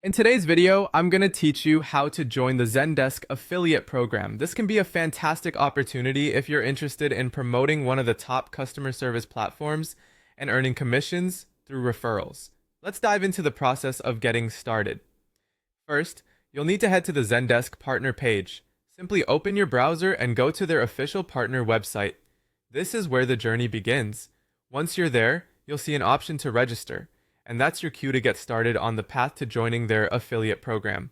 In today's video, I'm going to teach you how to join the Zendesk affiliate program. This can be a fantastic opportunity if you're interested in promoting one of the top customer service platforms and earning commissions through referrals. Let's dive into the process of getting started. First, you'll need to head to the Zendesk partner page. Simply open your browser and go to their official partner website. This is where the journey begins. Once you're there, you'll see an option to register, and that's your cue to get started on the path to joining their affiliate program.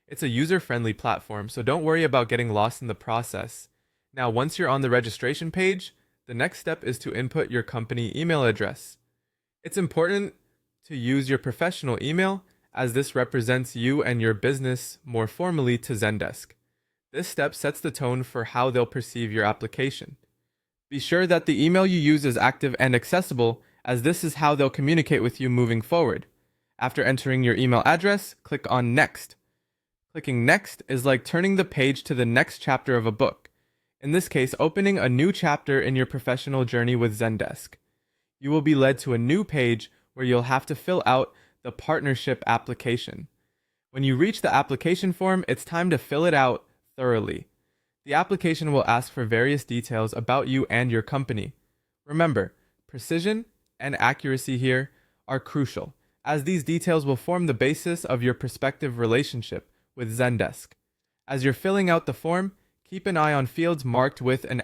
It's a user-friendly platform, so don't worry about getting lost in the process. Now, once you're on the registration page, the next step is to input your company email address. It's important to use your professional email, as this represents you and your business more formally to Zendesk. This step sets the tone for how they'll perceive your application. Be sure that the email you use is active and accessible, as this is how they'll communicate with you moving forward. After entering your email address, click on Next. Clicking Next is like turning the page to the next chapter of a book. In this case, opening a new chapter in your professional journey with Zendesk. You will be led to a new page where you'll have to fill out the partnership application. When you reach the application form, it's time to fill it out thoroughly. The application will ask for various details about you and your company. Remember, precision and accuracy here are crucial, as these details will form the basis of your prospective relationship with Zendesk. As you're filling out the form, keep an eye on fields marked with an